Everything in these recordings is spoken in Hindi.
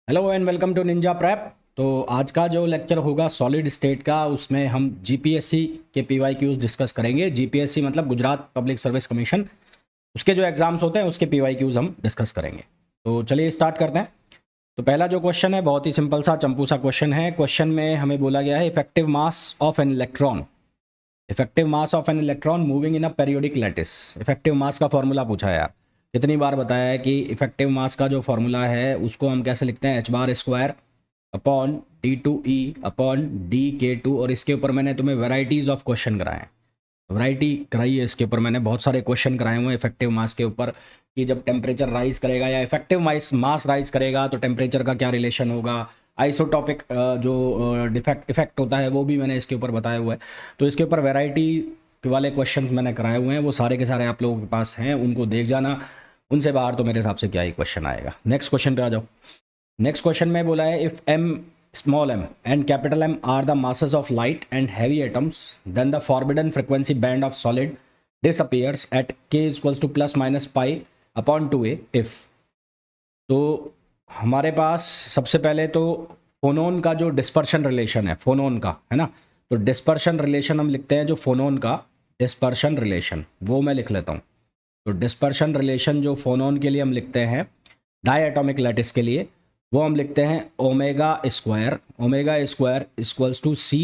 Hello and welcome to Ninja Prep. तो आज का जो लेक्चर होगा सॉलिड स्टेट का, उसमें हम जीपीएससी के पीवाईक्यूज डिस्कस करेंगे। जीपीएससी मतलब गुजरात पब्लिक सर्विस कमीशन, उसके जो एग्जाम्स होते हैं उसके पीवाईक्यूज हम डिस्कस करेंगे। तो चलिए स्टार्ट करते हैं। तो पहला जो क्वेश्चन है बहुत ही सिंपल सा चंपू सा क्वेश्चन है। क्वेश्चन में हमें बोला गया है effective mass of an electron, effective mass of an electron moving in a periodic lattice. Effective mass का फॉर्मूला पूछा है यार। कितनी बार बताया है कि इफेक्टिव मास का जो फॉर्मूला है उसको हम कैसे लिखते हैं, h bar square upon D2E upon DK2। और इसके ऊपर मैंने तुम्हें वैराइटीज़ ऑफ क्वेश्चन कराए हैं, वैरायटी कराई है इसके ऊपर मैंने, बहुत सारे क्वेश्चन कराए हुए हैं इफेक्टिव मास के ऊपर कि जब टेम्परेचर राइज करेगा या इफेक्टिव मास राइज करेगा तो टेम्परेचर का क्या रिलेशन होगा। आइसोटॉपिक जो डिफेक्ट इफेक्ट होता है वो भी मैंने इसके ऊपर बताया हुआ है। तो इसके ऊपर वैरायटी वाले क्वेश्चंस मैंने कराए हुए हैं, वो सारे के सारे आप लोगों के पास हैं, उनको देख जाना। उनसे बाहर तो मेरे हिसाब से क्या ही क्वेश्चन आएगा। नेक्स्ट क्वेश्चन पे आ जाओ। नेक्स्ट क्वेश्चन में बोला है if m small m and capital M are the masses of light and heavy atoms, then the forbidden frequency band of solid disappears at k is equals to plus minus pi upon 2a if। तो हमारे पास सबसे पहले तो फोनोन का जो डिस्पर्शन रिलेशन है, फोनोन का है ना, तो डिस्पर्शन रिलेशन हम लिखते हैं जो फोनोन का डिस्पर्शन रिलेशन, वो मैं लिख लेता हूँ। तो डिस्पर्शन रिलेशन जो फोनोन के लिए हम लिखते हैं डाई एटॉमिक लैटिस के लिए, वो हम लिखते हैं omega square equals to c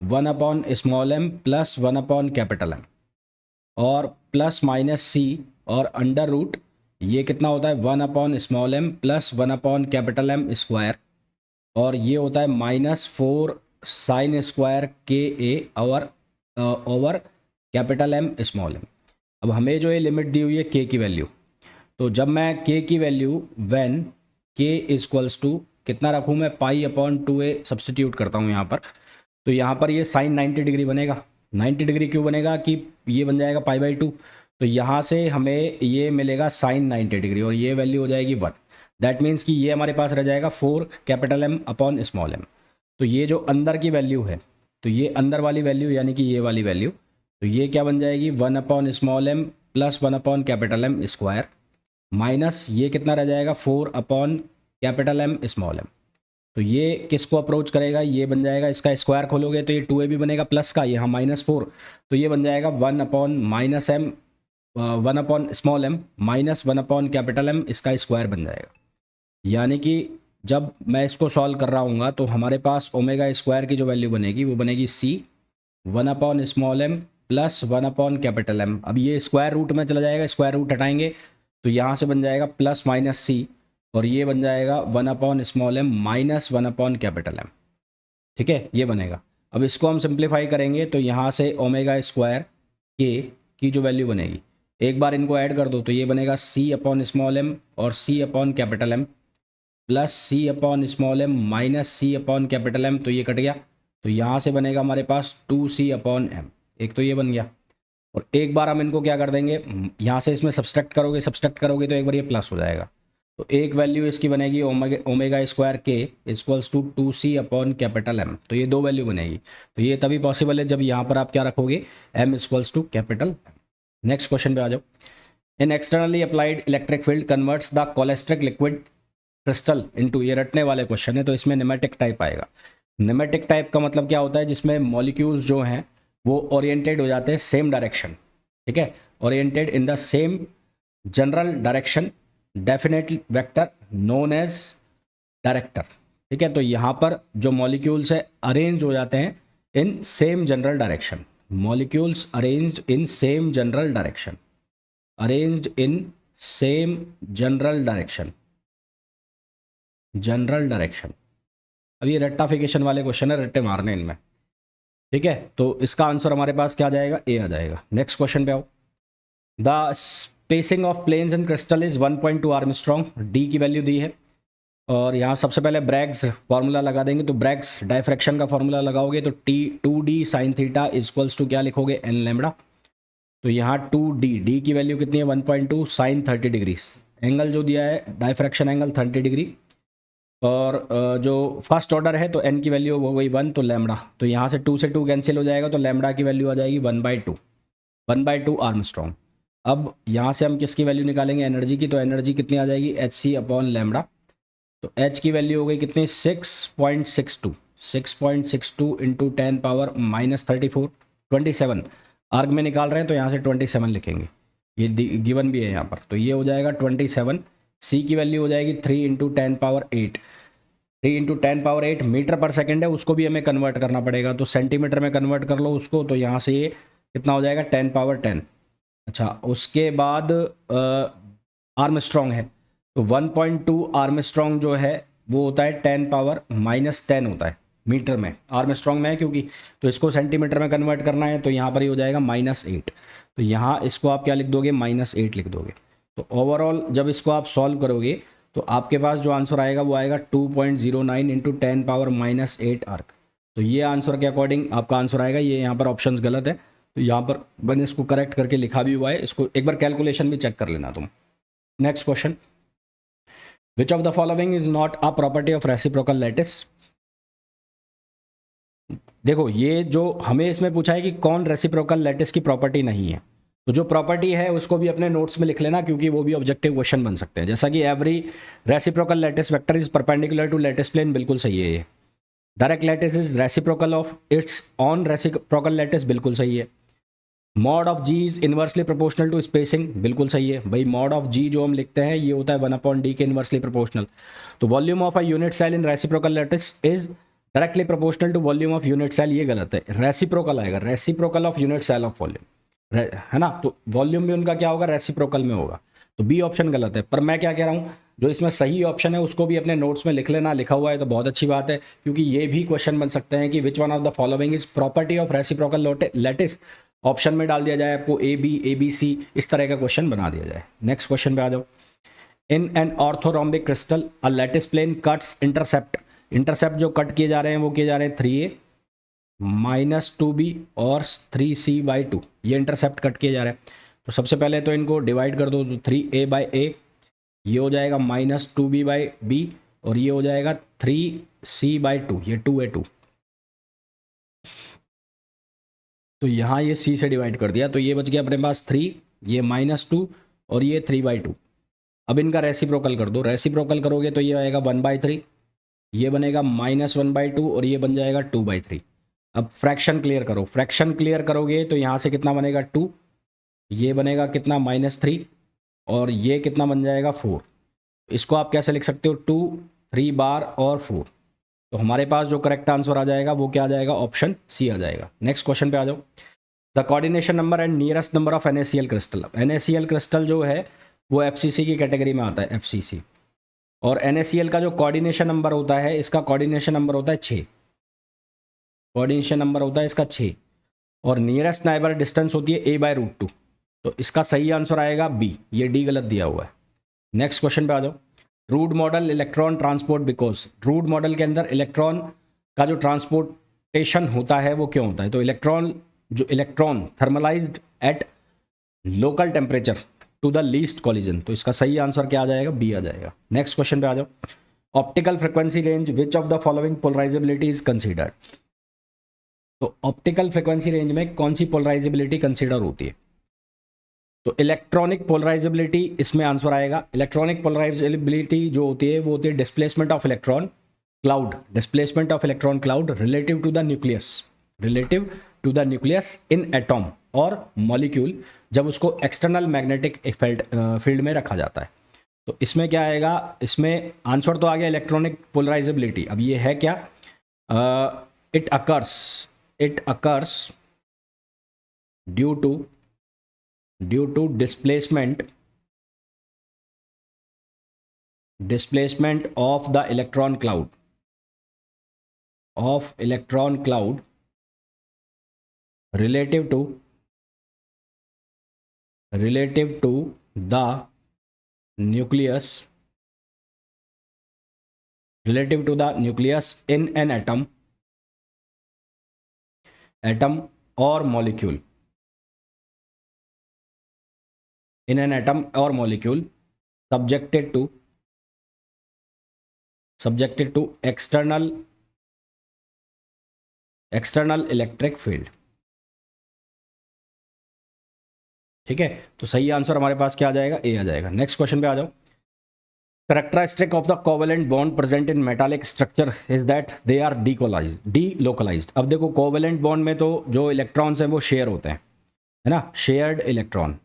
small m plus capital M और प्लस माइनस सी और अंडर रूट ये कितना होता है small m plus capital M square और ये होता है -4 साइन स्क्वायर के ए और over capital M small m। अब हमें जो ये लिमिट दी हुई है के की वैल्यू, तो जब मैं के की वैल्यू व्हेन के इक्वल्स टू कितना रखूँ मैं π/2a सब्सटीट्यूट करता हूँ यहाँ पर, तो यहाँ पर ये साइन 90 डिग्री बनेगा। 90 डिग्री क्यों बनेगा कि ये बन जाएगा π/2, तो यहाँ से हमें ये मिलेगा साइन 90 डिग्री और ये वैल्यू हो जाएगी 1। दैट मीन्स कि ये हमारे पास रह जाएगा 4 capital M upon small m। तो ये जो अंदर की वैल्यू है, तो ये अंदर वाली वैल्यू यानी कि ये वाली वैल्यू, तो ये क्या बन जाएगी small m plus capital M square minus ये कितना रह जाएगा 4/कैपिटल M स्मॉल m। तो ये किसको अप्रोच करेगा, ये बन जाएगा, इसका स्क्वायर खोलोगे तो ये 2a भी बनेगा प्लस का, यहाँ -4, तो ये बन जाएगा 1/-m 1/स्मॉल m माइनस 1/कैपिटल M, इसका स्क्वायर बन जाएगा। यानी कि जब मैं इसको सॉल्व कर रहा हूँ तो हमारे पास ओमेगा स्क्वायर की जो वैल्यू बनेगी वो बनेगी c 1/स्मॉल m plus capital M। अब ये स्क्वायर रूट में चला जाएगा, स्क्वायर रूट हटाएंगे तो यहाँ से बन जाएगा प्लस माइनस सी और ये बन जाएगा 1/स्मॉल m माइनस 1/कैपिटल M। ठीक है, ये बनेगा। अब इसको हम सिंप्लीफाई करेंगे तो यहाँ से ओमेगा स्क्वायर के की जो वैल्यू बनेगी, एक बार इनको ऐड कर दो तो ये बनेगा c/स्मॉल m और capital M plus small m minus capital M, तो ये कट गया, तो यहाँ से बनेगा हमारे पास 2c/m। एक तो ये बन गया और एक बार हम इनको क्या कर देंगे, यहाँ से इसमें सब्सट्रैक्ट करोगे तो एक बार ये प्लस हो जाएगा। तो एक वैल्यू इसकी बनेगी ओमेगा स्क्वायर के इक्वल्स टू 2c/कैपिटल M, तो ये दो वैल्यू बनेगी। तो ये तभी पॉसिबल है जब यहाँ पर आप क्या रखोगे m equals to capital M। Next question पे आ जाओ। In externally applied electric field converts the cholesteric liquid crystal into, ये रटने वाले क्वेश्चन है तो इसमें निमेटिक टाइप आएगा। निमेटिक टाइप का मतलब क्या होता है, जिसमें मॉलिक्यूल्स जो हैं वो ओरिएंटेड हो जाते हैं सेम डायरेक्शन। ठीक है, oriented in the same general direction, definite vector known as director. ठीक है, तो यहाँ पर जो मॉलिक्यूल्स है अरेंज हो जाते हैं in same general direction, molecules arranged in same general direction, arranged in same general direction, general direction. अब ये रेक्टाफिकेशन वाले क्वेश्चन है, रट्टे मारने इनमें। ठीक है, तो इसका आंसर हमारे पास क्या आ जाएगा, ए आ जाएगा। नेक्स्ट क्वेश्चन पे आओ। The spacing of planes in crystal is 1.2 Armstrong, D की वैल्यू दी है और यहाँ सबसे पहले ब्रैग्स फार्मूला लगा देंगे। तो ब्रैग्स डायफ्रैक्शन का फार्मूला लगाओगे तो T2D sine theta equals to क्या लिखोगे, एन लैम्बडा। तो यहाँ 2D, डी की वैल्यू कितनी है 1.2 साइन 30 डिग्री, एंगल जो दिया है डायफ्रैक्शन एंगल 30 डिग्री और जो फर्स्ट ऑर्डर है तो एन की वैल्यू हो गई 1, तो लैम्बडा, तो यहाँ से 2 से 2 कैंसिल हो जाएगा तो लैम्बडा की वैल्यू आ जाएगी 1/2 आर्मस्ट्रॉन्ग। अब यहाँ से हम किसकी वैल्यू निकालेंगे, एनर्जी की, तो एनर्जी कितनी आ जाएगी Hc/लैम्बडा। तो h की वैल्यू हो गई कितनी 6.62, 6.62 इंटू 10⁻−34, 27 आर्ग में निकाल रहे हैं तो यहाँ से 27 लिखेंगे, ये गिवन भी है यहाँ पर, तो ये हो जाएगा 27। c की वैल्यू हो जाएगी 3 इंटू 10⁸, 3 इंटू 10⁸ मीटर पर सेकेंड है, उसको भी हमें कन्वर्ट करना पड़ेगा, तो सेंटीमीटर में कन्वर्ट कर लो उसको, तो यहाँ से ये कितना हो जाएगा 10⁻10। अच्छा, उसके बाद आर्मस्ट्रॉन्ग है, तो 1.2 आर्मस्ट्रॉन्ग जो है वो होता है 10⁻−10 होता है मीटर में, आर्मस्ट्रॉन्ग में है क्योंकि, तो इसको सेंटीमीटर में कन्वर्ट करना है, तो यहाँ पर ही हो जाएगा -8, तो यहाँ इसको आप क्या लिख दोगे -8 लिख दोगे। तो ओवरऑल जब इसको आप सॉल्व करोगे तो आपके पास जो आंसर आएगा वो आएगा 2.09 इंटू 10⁻−8 आर्क। तो ये आंसर के अकॉर्डिंग आपका आंसर आएगा, ये यहाँ पर ऑप्शंस गलत है, तो यहाँ पर मैंने इसको करेक्ट करके लिखा भी हुआ है, इसको एक बार कैलकुलेशन भी चेक कर लेना तुम। Next question, which of the following is not a property of reciprocal lattice. देखो ये जो हमें इसमें पूछा है कि कौन रेसिप्रोकल लैटिस की प्रॉपर्टी नहीं है, तो जो प्रॉपर्टी है उसको भी अपने नोट्स में लिख लेना, क्योंकि वो भी ऑब्जेक्टिव क्वेश्चन बन सकते हैं। जैसा कि every reciprocal lattice vector is perpendicular to lattice plane, बिल्कुल सही है ये। Direct lattice is reciprocal of its own reciprocal lattice, बिल्कुल सही है। Mod of G is inversely proportional to spacing, बिल्कुल सही है भाई, मॉड ऑफ जी जो हम लिखते हैं ये होता है 1/d के इनवर्सली प्रोपोर्शनल। तो volume of a unit cell in reciprocal lattice is directly proportional to volume of unit cell, ये गलत है, रेसिप्रोकल आएगा, reciprocal of unit cell of volume, है ना, तो वॉल्यूम भी उनका क्या होगा, रेसिप्रोकल में होगा, तो बी ऑप्शन गलत है। पर मैं क्या कह रहा हूँ, जो इसमें सही ऑप्शन है उसको भी अपने नोट्स में लिख लेना, लिखा हुआ है तो बहुत अच्छी बात है, क्योंकि ये भी क्वेश्चन बन सकते हैं कि which one of the following is property of reciprocal lattice, option में डाल दिया जाए आपको ए बी सी, इस तरह का क्वेश्चन बना दिया जाए। नेक्स्ट क्वेश्चन पे आ जाओ। In an orthorhombic crystal a lattice plane cuts intercept, intercept जो कट किए जा रहे हैं वो किए जा रहे हैं 3a -2b और 3c/2, ये इंटरसेप्ट कट किए जा रहे हैं। तो सबसे पहले तो इनको डिवाइड कर दो, तो 3a/a ये हो जाएगा -2b/b और ये हो जाएगा 3c/2, ये 2a2, तो यहाँ ये c से डिवाइड कर दिया, तो ये बच गया अपने पास 3, ये -2 और ये 3/2। अब इनका रेसिप्रोकल कर दो, रेसिप्रोकल करोगे तो ये आएगा 1/3, ये बनेगा -1/2 और ये बन जाएगा 2/3। अब फ्रैक्शन क्लियर करो, फ्रैक्शन क्लियर करोगे तो यहाँ से कितना बनेगा 2, ये बनेगा कितना -3 और ये कितना बन जाएगा 4। इसको आप कैसे लिख सकते हो, 2 3 बार और 4, तो हमारे पास जो करेक्ट आंसर आ जाएगा वो क्या आ जाएगा, ऑप्शन सी आ जाएगा। नेक्स्ट क्वेश्चन पे आ जाओ। The coordination number and nearest number of NaCl crystal, NaCl crystal जो है वो FCC की कैटेगरी में आता है, FCC, और NaCl का जो कोऑर्डिनेशन नंबर होता है, इसका कोऑर्डिनेशन नंबर होता है 6, कोऑर्डिनेशन नंबर होता है इसका 6, और नियरेस्ट नाइबर डिस्टेंस होती है a/√2, तो इसका सही आंसर आएगा बी, ये डी गलत दिया हुआ है। नेक्स्ट क्वेश्चन पे आ जाओ। Drude model electron transport because, Drude model के अंदर इलेक्ट्रॉन का जो ट्रांसपोर्टेशन होता है वो क्यों होता है, तो electron thermalised at local temperature to the least collision, तो इसका सही आंसर क्या आ जाएगा, बी आ जाएगा। नेक्स्ट क्वेश्चन पे आ जाओ। Optical frequency range which of the following polarizability is considered, तो ऑप्टिकल फ्रिक्वेंसी रेंज में कौन सी पोलराइजेबिलिटी कंसीडर होती है, तो इलेक्ट्रॉनिक पोलराइजेबिलिटी इसमें आंसर आएगा। इलेक्ट्रॉनिक पोलराइजेबिलिटी जो होती है वो होती है displacement of electron cloud, displacement of electron cloud relative to the nucleus, relative to the nucleus in atom और मॉलिक्यूल, जब उसको एक्सटर्नल मैग्नेटिक फील्ड में रखा जाता है। तो इसमें क्या आएगा, इसमें आंसर तो आ गया इलेक्ट्रॉनिक पोलराइजेबिलिटी। अब ये है क्या, it occurs due to displacement of the electron cloud relative to the nucleus in an atom or molecule, in an atom or molecule subjected to external electric field, ठीक है। तो सही आंसर हमारे पास क्या आ जाएगा, ए आ जाएगा। नेक्स्ट क्वेश्चन पे आ जाओ। characteristic of the covalent bond present in metallic structure is that they are delocalized. अब देखो covalent bond में तो जो इलेक्ट्रॉन्स हैं वो शेयर होते हैं, है ना, शेयर्ड इलेक्ट्रॉन,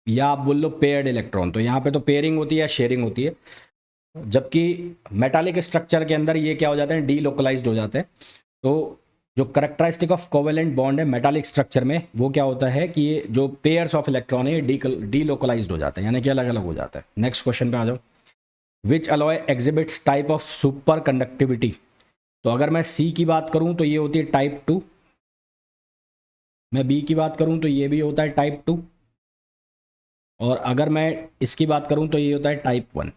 या आप बोल लो पेयर्ड इलेक्ट्रॉन। तो यहाँ पे तो पेयरिंग होती है, शेयरिंग होती है, जबकि मेटालिक स्ट्रक्चर के अंदर ये क्या हो जाते हैं, डीलोकलाइज्ड हो जाते हैं। तो जो करेक्टरिस्टिक ऑफ कोवेलेंट बॉन्ड है मेटालिक स्ट्रक्चर में, वो क्या होता है कि ये जो पेयर्स ऑफ इलेक्ट्रॉन है डीलोकलाइज्ड हो जाते हैं, यानी कि अलग अलग हो जाता है। नेक्स्ट क्वेश्चन पे आ जाओ। Which alloy exhibits type of superconductivity. तो अगर मैं सी की बात करूं तो ये होती है टाइप 2, मैं बी की बात करूं तो ये भी होता है टाइप 2, और अगर मैं इसकी बात करूं तो ये होता है टाइप 1।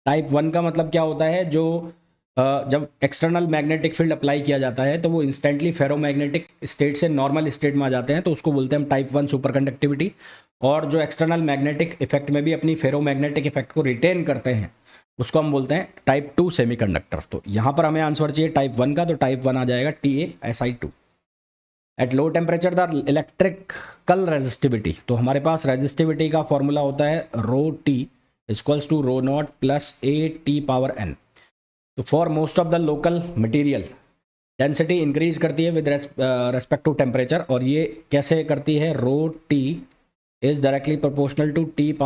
टाइप 1 का मतलब क्या होता है, जो जब एक्सटर्नल मैग्नेटिक फील्ड अप्लाई किया जाता है तो वो इंस्टेंटली फेरोमैग्नेटिक स्टेट से नॉर्मल स्टेट में आ जाते हैं, तो उसको बोलते हैं हम टाइप 1 सुपर कंडक्टिविटी। और जो एक्सटर्नल मैग्नेटिक इफेक्ट में भी अपनी फेरोमैग्नेटिक इफेक्ट को रिटेन करते हैं, उसको हम बोलते हैं टाइप 2 सेमीकंडक्टर। तो यहाँ पर हमें आंसर चाहिए टाइप 1 का, तो टाइप 1 आ जाएगा TaSi2। At low temperature the electrical resistivity, तो हमारे पास रेजिस्टिविटी का फॉर्मूला होता है rho T equals to rho naught plus AT⁴n। तो for most of the local material density increase करती है विद रेस्पेक्ट टू टेम्परेचर, और ये कैसे करती है, rho T is directly proportional to T⁴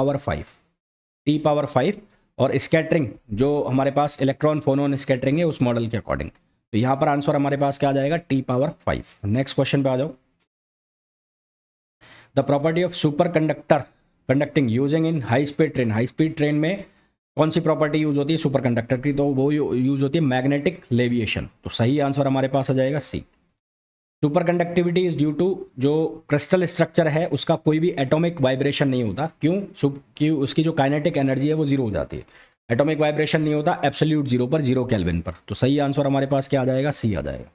और स्कैटरिंग जो हमारे पास इलेक्ट्रॉन फोनोन स्कैटरिंग है उस मॉडल के अकॉर्डिंग। तो यहाँ पर आंसर हमारे पास क्या आ जाएगा, T⁴ नेक्स्ट क्वेश्चन पे आ जाओ। The property of super conducting using in high speed train. High speed train में कौन सी प्रॉपर्टी यूज होती है सुपर कंडक्टर की, तो वो यूज होती है मैग्नेटिक लेविएशन। तो सही आंसर हमारे पास आ जाएगा C. Superconductivity is due to जो क्रिस्टल स्ट्रक्चर है उसका कोई भी एटॉमिक वाइब्रेशन नहीं होता। क्यों उसकी जो काइनेटिक एनर्जी है वो जीरो हो जाती है, एटॉमिक वाइब्रेशन नहीं होता एब्सोल्यूट जीरो पर, 0 केल्विन पर। तो सही आंसर हमारे पास क्या आ जाएगा, सी आ जाएगा।